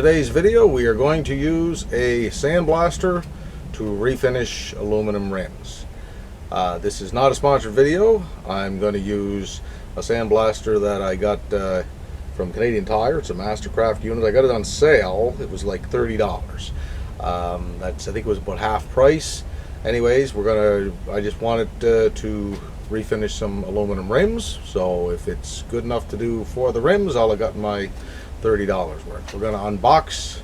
today's video, we are going to use a sandblaster to refinish aluminum rims. This is not a sponsored video. I'm going to use a sandblaster that I got from Canadian Tire. It's a Mastercraft unit. I got it on sale. It was like $30. I think it was about half price. Anyways, I just wanted to refinish some aluminum rims. So if it's good enough to do for the rims, I'll have gotten my $30 worth. We're going to unbox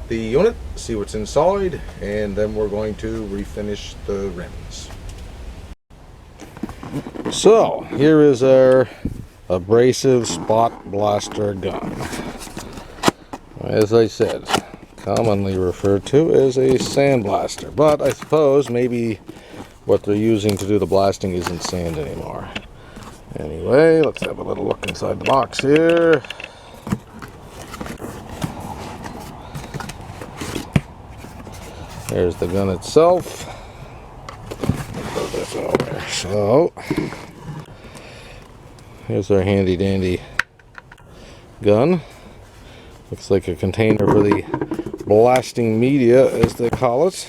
the unit, see what's inside, and then we're going to refinish the rims. So here is our abrasive spot blaster gun. As I said, commonly referred to as a sandblaster, but I suppose maybe what they're using to do the blasting isn't sand anymore. Anyway, let's have a little look inside the box here. There's the gun itself. Put this over. So, here's our handy dandy gun. Looks like a container for the blasting media, as they call it.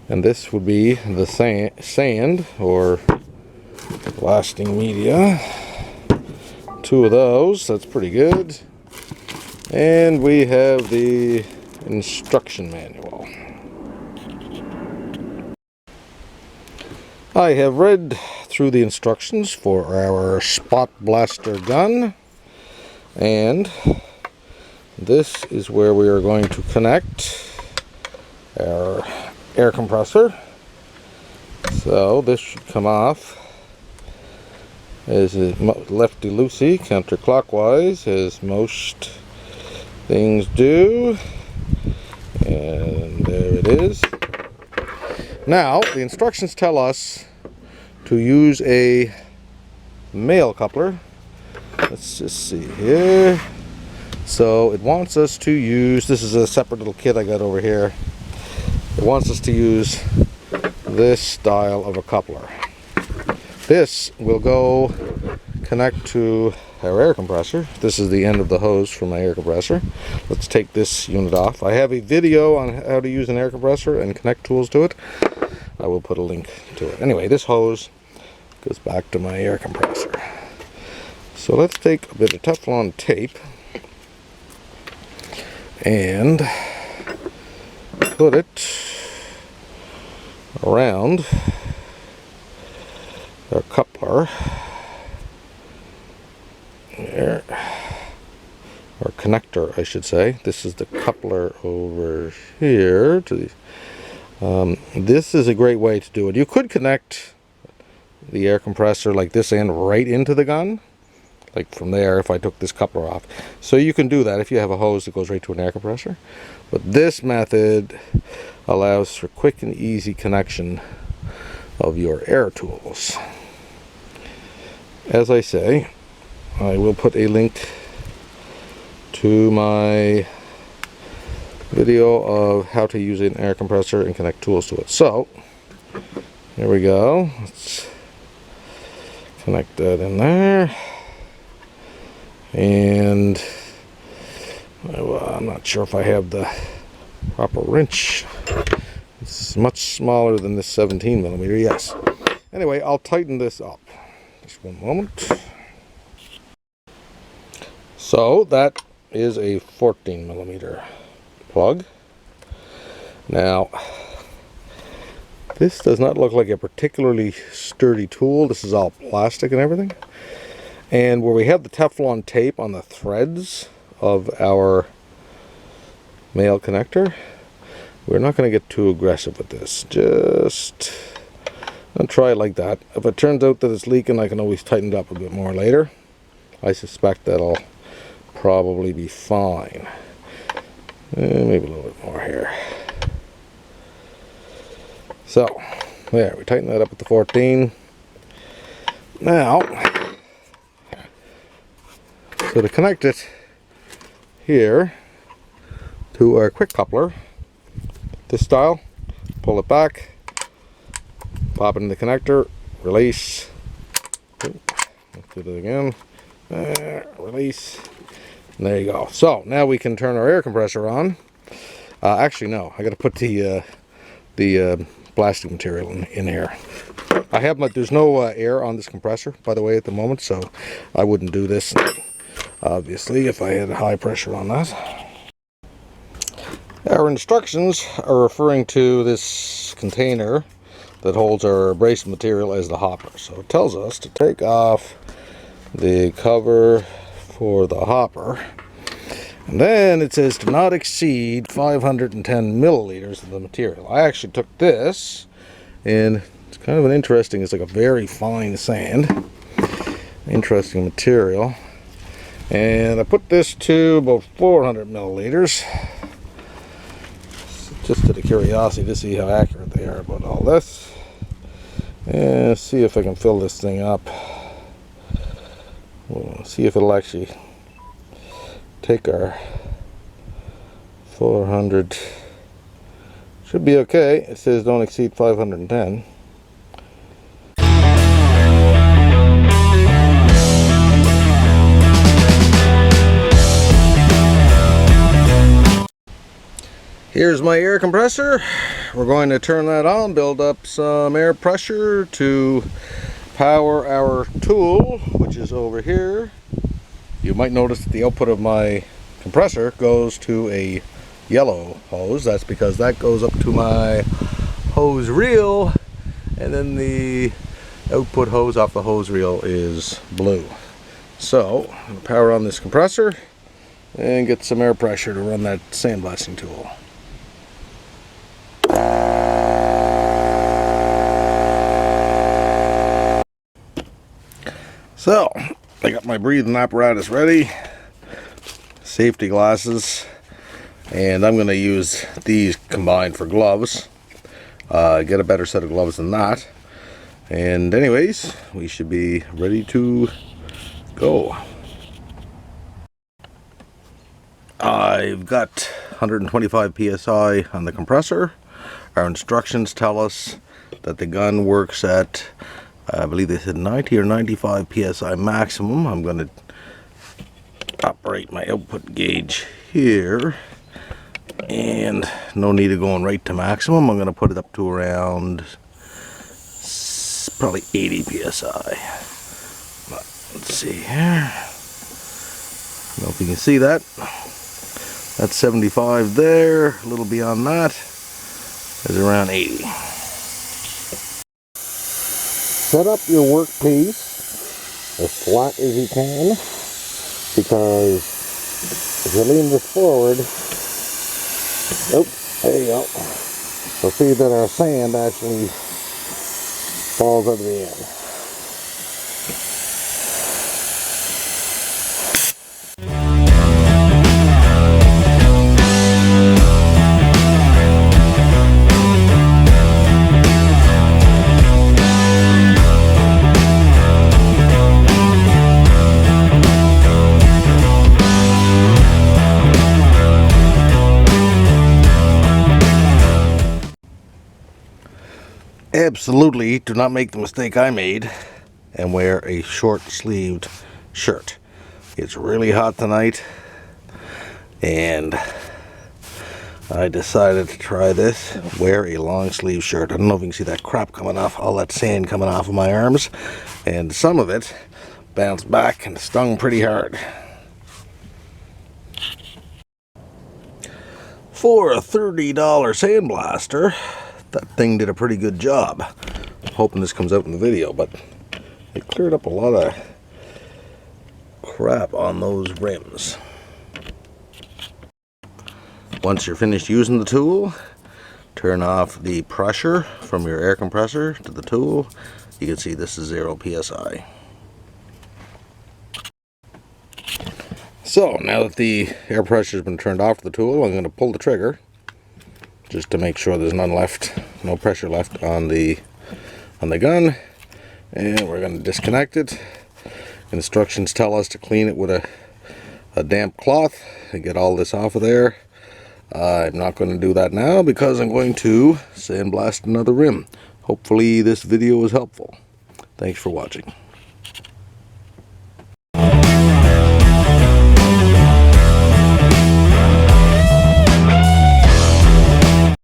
And this would be the sand or blasting media. Two of those, that's pretty good. And we have the instruction manual. I have read through the instructions for our spot blaster gun, and this is where we are going to connect our air compressor. So this should come off as a lefty-loosey, counterclockwise, as most things do. And there it is. Now, the instructions tell us to use a male coupler. Let's just see here. So it wants us to use, this is a separate little kit I got over here. It wants us to use this style of a coupler. This will go connect to our air compressor. This is the end of the hose for my air compressor. Let's take this unit off. I have a video on how to use an air compressor and connect tools to it. I will put a link to it. Anyway, this hose goes back to my air compressor. So let's take a bit of Teflon tape and put it around our coupler there, or connector I should say. This is the coupler over here to the, this is a great way to do it. You could connect the air compressor like this end right into the gun, like from there if I took this coupler off. So you can do that if you have a hose that goes right to an air compressor. But this method allows for quick and easy connection of your air tools. As I say, I will put a link to my video of how to use an air compressor and connect tools to it. So, here we go. Let's connect that in there. And I'm not sure if I have the proper wrench. It's much smaller than this 17mm, yes. Anyway, I'll tighten this up. Just one moment. So that is a 14mm plug. Now, this does not look like a particularly sturdy tool. This is all plastic and everything. And where we have the Teflon tape on the threads of our male connector, we're not going to get too aggressive with this. Just I'll try it like that. If it turns out that it's leaking, I can always tighten it up a bit more later. I suspect that'll probably be fine. Maybe a little bit more here. So, there, we tighten that up with the 14. Now, so to connect it here to our quick coupler, this style, pull it back, pop it in the connector, release, let's do it again, release, And there you go. So now we can turn our air compressor on. Actually, no. I got to put the blasting material in here. I have there's no air on this compressor, by the way, at the moment, so I wouldn't do this, obviously, if I had high pressure on that. Our instructions are referring to this container that holds our abrasive material as the hopper. So it tells us to take off the cover for the hopper. And then it says to not exceed 510 milliliters of the material. I actually took this, and it's kind of it's like a very fine sand. Interesting material. And I put this to about 400 milliliters. Just out of curiosity to see how accurate they are about all this. And see if I can fill this thing up. We'll see if it'll actually take our 400. Should be okay. It says don't exceed 510. Here's my air compressor. We're going to turn that on, build up some air pressure to power our tool, which is over here. You might notice that the output of my compressor goes to a yellow hose. That's because that goes up to my hose reel, and then the output hose off the hose reel is blue. So I'm going to power on this compressor and get some air pressure to run that sandblasting tool. So I got my breathing apparatus ready, safety glasses, and I'm going to use these combined for gloves. Get a better set of gloves than that. And anyways, we should be ready to go. I've got 125 psi on the compressor. Our instructions tell us that the gun works at, I believe they said 90 or 95 psi maximum. I'm going to operate my output gauge here, and no need of going right to maximum. I'm going to put it up to around probably 80 psi. But let's see here. I don't know if you can see that. That's 75 there. A little beyond that is around 80. Set up your workpiece as flat as you can, because if you lean this forward, there you go. You'll see that our sand actually falls out of the end. Absolutely do not make the mistake I made and wear a short-sleeved shirt. It's really hot tonight, and I decided to try this. Wear a long-sleeve shirt. I don't know if you can see that crap coming off, all that sand coming off of my arms, and some of it bounced back and stung pretty hard. For a $30 sandblaster, that thing did a pretty good job. I'm hoping this comes out in the video, but it cleared up a lot of crap on those rims. Once you're finished using the tool, turn off the pressure from your air compressor to the tool. You can see this is 0 psi. So now that the air pressure has been turned off the tool, I'm going to pull the trigger just to make sure there's none left, no pressure left on the gun, and we're going to disconnect it. Instructions tell us to clean it with a damp cloth and get all this off of there. I'm not going to do that now because I'm going to sandblast another rim. Hopefully this video was helpful. Thanks for watching.